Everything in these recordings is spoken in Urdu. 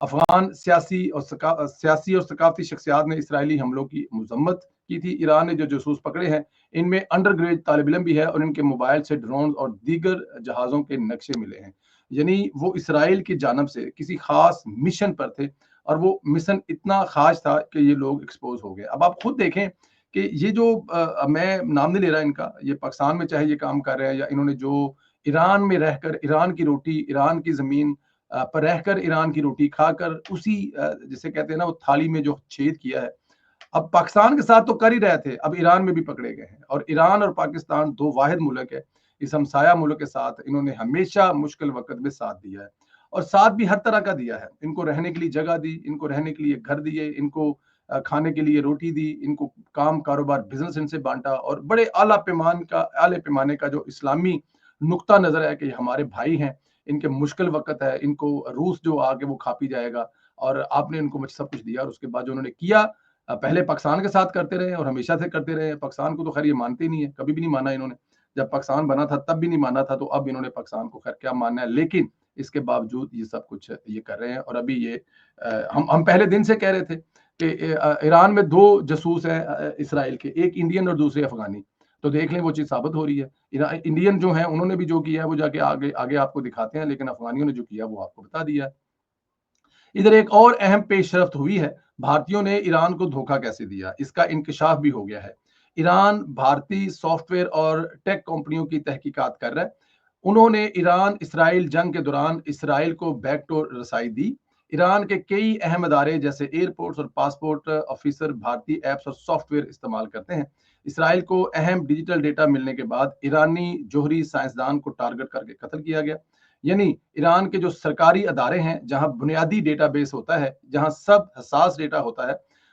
افغان سیاسی اور ثقافتی شخصیات نے اسرائیلی حملوں کی مذمت کی تھی. ایران نے جو جاسوس پکڑے ہیں ان میں انڈر گریجویٹ طالب علم بھی ہے اور ان کے موبائل سے ڈرون اور دیگر جہازوں کے نقشے ملے ہیں. یعنی وہ اسرائیل کی جانب سے کسی خاص مشن پر تھے اور وہ مشن اتنا خاص تھا کہ یہ لوگ ایکسپوز ہو گئے. اب آپ خود دیکھیں کہ یہ جو میں نام نہیں لے رہا ان کا، یہ پاکستان میں چاہے یہ کام کر رہے ہیں یا انہوں نے جو ایران میں رہ کر ایران کی روٹی، ایران کی زمین پر رہ کر ایران کی روٹی کھا کر اسی جسے کہتے ہیں نا وہ تھالی میں جو چھید کیا ہے، اب پاکستان کے ساتھ تو کر ہی رہے تھے، اب ایران میں بھی پکڑے گئے ہیں. اور ایران اور پاکستان دو واحد ملک ہے. اس ہمسایہ ملک کے ساتھ انہوں نے ہمیشہ مشکل وقت میں ساتھ دیا ہے اور ساتھ بھی ہر طرح کا دیا ہے. ان کو رہنے کے لیے جگہ دی، ان کو رہنے کے لیے گھر دیے، ان کو کھانے کے لیے روٹی دی، ان کو کام کاروبار بزنس ان سے بانٹا اور بڑے اعلیٰ پیمانے کا جو اسلامی نقطہ نظر ہے کہ ہمارے بھائی ہیں، ان کے مشکل وقت ہے، ان کو روس جو آگے وہ کھا پی جائے گا اور آپ نے ان کو سب کچھ دیا. اور اس کے بعد جو انہوں نے کیا، پہلے پاکستان کے ساتھ کرتے رہے اور ہمیشہ سے کرتے رہے. پاکستان کو تو خیر یہ مانتے ہی نہیں ہے، کبھی بھی نہیں مانا انہوں نے. جب پاکستان بنا تھا تب بھی نہیں مانا تھا، تو اب انہوں نے پاکستان کو خیر کیا ماننا ہے. لیکن اس کے باوجود یہ سب کچھ یہ کر رہے ہیں. اور ابھی یہ ہم پہلے دن سے کہہ رہے تھے کہ ایران میں دو جاسوس ہیں اسرائیل کے، ایک انڈین اور دوسرے افغانی. تو دیکھ لیں وہ چیز ثابت ہو رہی ہے. انڈین جو ہیں انہوں نے بھی جو کیا ہے وہ جا کے آگے آپ کو دکھاتے ہیں، لیکن افغانیوں نے جو کیا وہ آپ کو بتا دیا ہے. ادھر ایک اور اہم پیش رفت ہوئی ہے، بھارتیوں نے ایران کو دھوکہ کیسے دیا، اس کا انکشاف بھی ہو گیا ہے. ایران بھارتی سافٹ ویئر اور ٹیک کمپنیوں کی تحقیقات کر رہا ہے. انہوں نے ایران اسرائیل جنگ کے دوران اسرائیل کو بیک ڈور رسائی دی. ایران کے کئی اہم ادارے جیسے ایئرپورٹس اور پاسپورٹ آفیسر بھارتی ایپس اور سافٹ ویئر استعمال کرتے ہیں. اسرائیل کو اہم ڈیجیٹل ڈیٹا ملنے کے بعد ایرانی جوہری سائنسدان کو ٹارگٹ کر کے قتل کیا گیا. یعنی ایران کے جو سرکاری ادارے ہیں، جہاں بنیادی ڈیٹا بیس ہوتا ہے، جہاں سب حساس ڈیٹا ہوتا ہے،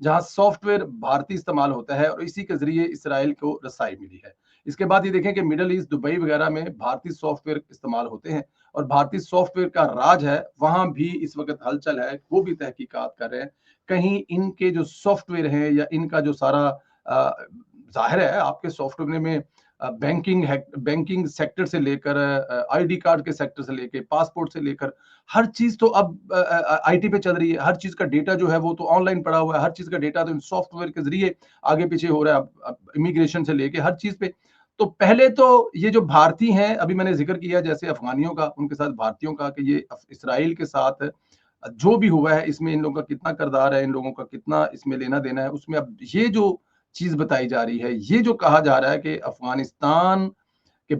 جہاں سافٹ ویئر بھارتی استعمال ہوتا ہے، اور اسی کے ذریعے اسرائیل کو رسائی ملی ہے. اس کے بعد یہ دیکھیں کہ مڈل ایسٹ، دبئی وغیرہ میں بھارتی سافٹ ویئر استعمال ہوتے ہیں اور بھارتی سافٹ ویئر کا راج ہے، وہاں بھی اس وقت ہلچل ہے. وہ بھی تحقیقات کر رہے ہیں کہیں ان کے جو سافٹ ویئر ہیں یا ان کا جو سارا ظاہر ہے آپ کے سافٹ ویئر میں بینکنگ سیکٹر سے لے کر آئی ڈی کارڈ کے سیکٹر سے لے کے پاسپورٹ سے لے کر ہر چیز تو اب آئی ٹی پہ چل رہی ہے. ہر چیز کا ڈیٹا جو ہے وہ تو آن لائن پڑا ہوا ہے. ہر چیز کا ڈیٹا تو ان سافٹ ویئر کے ذریعے آگے پیچھے ہو رہا ہے، امیگریشن سے لے کے ہر چیز پہ. تو پہلے تو یہ جو بھارتی ہیں، ابھی میں نے ذکر کیا جیسے افغانیوں کا، ان کے ساتھ بھارتیوں کا، کہ یہ اسرائیل کے ساتھ جو بھی ہوا ہے اس میں ان لوگوں کا کتنا کردار ہے، ان لوگوں کا کتنا اس میں لینا دینا ہے. اس میں اب یہ جو چیز بتائی جا رہی ہے، یہ جو کہا جا رہا ہے کہ افغانستان کے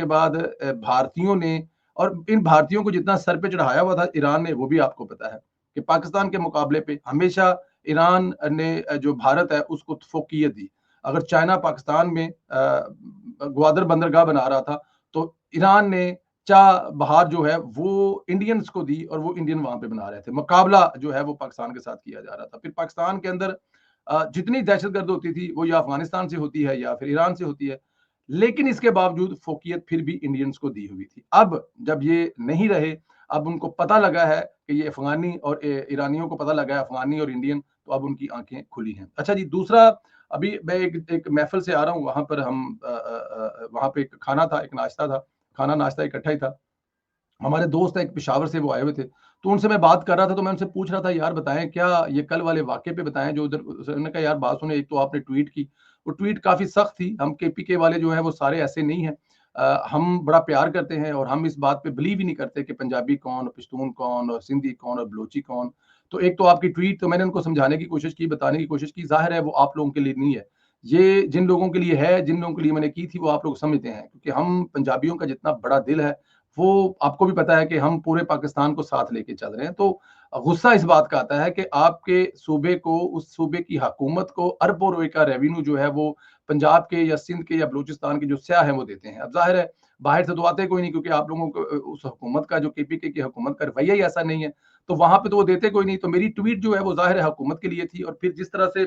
بعد بھارتیوں نے، اور ان بھارتیوں کو جتنا سر پہ چڑھایا ہوا تھا ایران نے، وہ بھی آپ کو پتا ہے کہ پاکستان کے مقابلے پہ ہمیشہ ایران نے جو بھارت ہے اس کو فوقیت دی. اگر چائنا پاکستان میں گوادر بندرگاہ بنا رہا تھا تو ایران نے چاہ بہار جو ہے وہ انڈینز کو دی اور وہ انڈین وہاں پہ بنا رہے تھے. مقابلہ جو ہے وہ پاکستان کے ساتھ کیا جا رہا تھا. پھر پاکستان کے اندر جتنی دہشت گرد ہوتی تھی وہ یا افغانستان سے ہوتی ہے یا پھر ایران سے ہوتی ہے، لیکن اس کے باوجود فوقیت پھر بھی انڈینز کو دی ہوئی تھی. اب جب یہ نہیں رہے، اب ان کو پتہ لگا ہے کہ یہ افغانی اور ایرانیوں کو پتہ لگا ہے افغانی اور انڈین، تو اب ان کی آنکھیں کھلی ہیں. اچھا جی، دوسرا، ابھی میں ایک محفل سے آ رہا ہوں، وہاں پر ہم وہاں پہ ایک کھانا تھا، ایک ناشتہ تھا، کھانا ناشتہ اکٹھا ہی تھا. ہمارے دوست ایک پشاور سے وہ آئے ہوئے تھے، تو ان سے میں بات کر رہا تھا، تو میں ان سے پوچھ رہا تھا یار بتائیں کیا یہ کل والے واقعے پہ بتائیں جو ادھر. انہوں نے کہا یار بات سنیں، ایک تو آپ نے ٹویٹ کی، وہ ٹویٹ کافی سخت تھی. ہم کے پی کے والے جو ہیں وہ سارے ایسے نہیں ہیں، ہم بڑا پیار کرتے ہیں اور ہم اس بات پہ بلیو ہی نہیں کرتے کہ پنجابی کون، پشتون کون، اور سندھی کون، اور بلوچی کون. تو ایک تو آپ کی ٹویٹ، تو میں نے ان کو سمجھانے کی کوشش کی، بتانے کی کوشش کی، ظاہر ہے وہ آپ لوگوں کے لیے نہیں ہے. یہ جن لوگوں کے لیے ہے، جن لوگوں کے لیے میں نے کی تھی، وہ آپ لوگ سمجھتے ہیں، کیونکہ ہم پنجابیوں کا جتنا بڑا دل ہے وہ آپ کو بھی پتا ہے کہ ہم پورے پاکستان کو ساتھ لے کے چل رہے ہیں. تو غصہ اس بات کا آتا ہے کہ آپ کے صوبے کو، اس صوبے کی حکومت کو اربوں روپے کا ریونیو جو ہے وہ پنجاب کے یا سندھ کے یا بلوچستان کے جو سیاح ہیں وہ دیتے ہیں. اب ظاہر ہے باہر سے تو آتے کوئی نہیں، کیونکہ آپ لوگوں کو اس حکومت کا، جو کے پی کے کی حکومت کا رویہ ہی ایسا نہیں ہے، تو وہاں پہ تو وہ دیتے کوئی نہیں. تو میری ٹویٹ جو ہے وہ ظاہر ہے حکومت کے لیے تھی. اور پھر جس طرح سے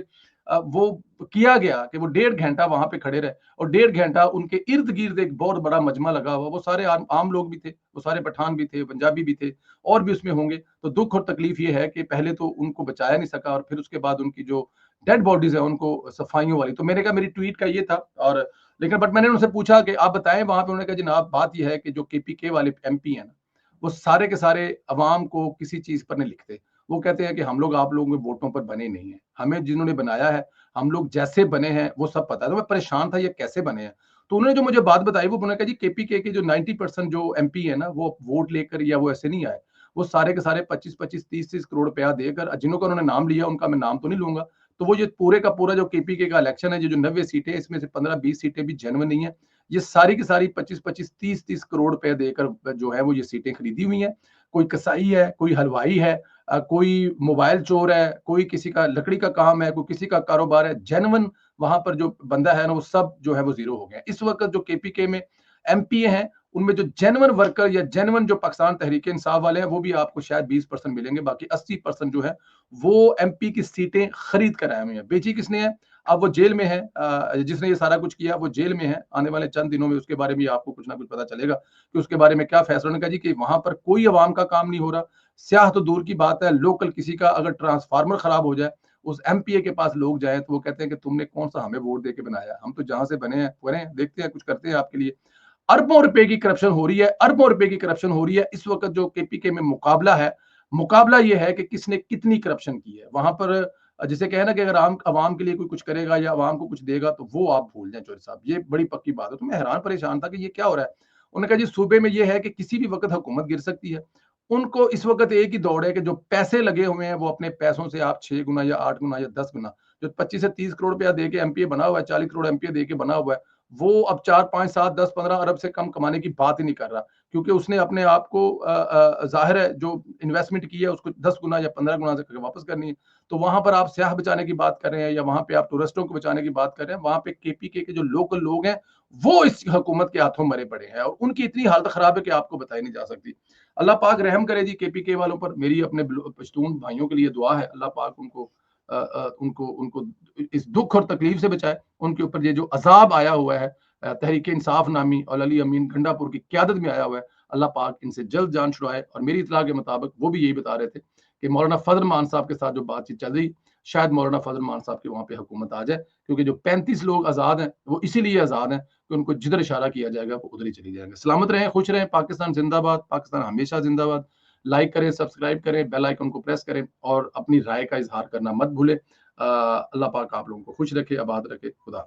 وہ کیا گیا کہ وہ 1.5 گھنٹہ وہاں پہ کھڑے رہے اور 1.5 گھنٹہ ان کے ارد گرد ایک بہت بڑا مجمع لگا ہوا، وہ سارے عام لوگ بھی تھے، وہ سارے پٹھان بھی تھے، پنجابی بھی تھے، اور بھی اس میں ہوں گے. تو دکھ اور تکلیف یہ ہے کہ پہلے تو ان کو بچایا نہیں سکا، اور پھر اس کے بعد ان کی جو ڈیڈ باڈیز ہیں ان کو صفائیوں والی. تو میں نے کہا میری ٹویٹ کا یہ تھا. اور لیکن بٹ میں نے ان سے پوچھا کہ آپ بتائیں وہاں پہ، انہوں نے کہا جناب بات یہ ہے کہ جو کے پی کے والے ایم پی ہیں نا، وہ سارے کے سارے عوام کو کسی چیز پر نہیں لکھتے. وہ کہتے ہیں کہ ہم لوگ آپ لوگوں کے ووٹوں پر بنے نہیں ہیں, ہمیں جنہوں نے بنایا ہے ہم لوگ جیسے بنے ہیں وہ سب پتا ہے. تو میں پریشان تھا یہ کیسے بنے ہیں. تو انہوں نے جو مجھے بات بتائی وہ انہوں نے کہا جی کے پی کے جو 90% جو ایم پی ہے نا وہ ووٹ لے کر یا وہ ایسے نہیں آئے, وہ سارے کے سارے 25-25-30 کروڑ روپیہ دے کر, جنہوں کا انہوں نے نام لیا ان کا میں نام تو نہیں لوں گا, تو وہ یہ پورے کا پورا جو کے پی کے کا الیکشن ہے جو 90 سیٹیں اس میں سے 15-20 سیٹیں بھی جنون نہیں ہیں, یہ ساری کی ساری 25-25-30 کروڑ روپے دے کر جو ہے وہ یہ سیٹیں خریدی ہوئی ہیں. کوئی کسائی ہے, کوئی حلوائی ہے, کوئی موبائل چور ہے, کوئی کسی کا لکڑی کا کام ہے, کوئی کسی کا کاروبار ہے, جنون وہاں پر جو بندہ ہے نا وہ سب جو ہے وہ زیرو ہو گئے. اس وقت جو کے پی کے میں ایم پی ہیں ان میں جو جینون ورکر یا جینون جو پاکستان تحریک انصاف والے ہیں وہ بھی آپ کو شاید 20% ملیں گے, باقی 80% جو ہے وہ ایم پی کی سیٹیں خرید کر آئے ہوئے ہیں. بیچی کس نے ہے؟ اب وہ جیل میں ہے, جس نے یہ سارا کچھ کیا وہ جیل میں ہے. آنے والے چند دنوں میں اس کے بارے میں آپ کو کچھ نہ کچھ پتا چلے گا کہ اس کے بارے میں کیا فیصلہ نے کہا جی کہ وہاں پر کوئی عوام کا کام نہیں ہو رہا. سیاح تو دور کی بات ہے, لوکل کسی کا اگر ٹرانسفارمر خراب ہو جائے اس ایم پی اے کے پاس لوگ جائیں تو وہ کہتے ہیں کہ تم نے کون سا ہمیں ووٹ دے کے بنایا, ہم تو جہاں سے بنے ہیں کریں, دیکھتے ہیں کچھ کرتے ہیں آپ کے لیے. اربوں روپے کی کرپشن ہو رہی ہے, اربوں روپے کی کرپشن ہو رہی ہے. اس وقت جو کے پی کے میں مقابلہ ہے, مقابلہ یہ ہے کہ کس نے کتنی کرپشن کی ہے وہاں پر. جسے کہنا کہ اگر عوام کے لیے کوئی کچھ کرے گا یا عوام کو کچھ دے گا تو وہ آپ بھول جائیں چوہدری صاحب, یہ بڑی پکی بات ہے. تو میں حیران پریشان تھا کہ یہ کیا ہو رہا ہے. انہوں نے کہا جی صوبے میں یہ ہے کہ کسی بھی وقت حکومت گر سکتی ہے. ان کو اس وقت ایک ہی دوڑ ہے کہ جو پیسے لگے ہوئے ہیں وہ اپنے پیسوں سے آپ 6 گنا یا 8 گنا یا 10 گنا, جو 25 سے 30 کروڑ روپیہ دے کے ایم پی اے بنا ہوا ہے, 40 کروڑ ایم پی اے دے کے بنا ہوا ہے, وہ اب 4 5 7 10 15 ارب سے کم کمانے کی بات ہی نہیں کر رہا, کیونکہ اس نے اپنے آپ کو ظاہر ہے جو انویسٹمنٹ کی ہے اس کو 10 گنا یا 15 گنا سے واپس کرنی ہے. تو وہاں پر آپ سیاح بچانے کی بات کر رہے ہیں یا وہاں پہ آپ ٹورسٹوں کو بچانے کی بات کر رہے ہیں, وہاں پہ کے پی کے جو لوکل لوگ ہیں وہ اس حکومت کے ہاتھوں مرے پڑے ہیں اور ان کی اتنی حالت خراب ہے کہ آپ کو بتائی نہیں جا سکتی. اللہ پاک رحم کرے جی کے پی کے والوں پر. میری اپنے پشتون بھائیوں کے لیے دعا ہے, اللہ پاک ان کو اس دکھ اور تکلیف سے بچائے. ان کے اوپر یہ جو عذاب آیا ہوا ہے تحریک انصاف نامی اور علی امین گنڈا پور کی قیادت میں آیا ہوا ہے, اللہ پاک ان سے جلد جان چھڑائے. اور میری اطلاع کے مطابق وہ بھی یہی بتا رہے تھے کہ مولانا فضل مان صاحب کے ساتھ جو بات چیت چل رہی, شاید مولانا فضل مان صاحب کے وہاں پہ حکومت آ جائے, کیونکہ جو 35 لوگ آزاد ہیں وہ اسی لیے آزاد ہیں کہ ان کو جدھر اشارہ کیا جائے گا وہ ادھر ہی چلی جائیں گے. سلامت رہیں, خوش رہیں. پاکستان زندہ باد, پاکستان ہمیشہ زندہ باد. لائک کریں, سبسکرائب کریں, بیل آئیکن کو پریس کریں اور اپنی رائے کا اظہار کرنا مت بھولیں. اللہ پاک آپ لوگوں کو خوش رکھے, آباد رکھے. خدا حافظ.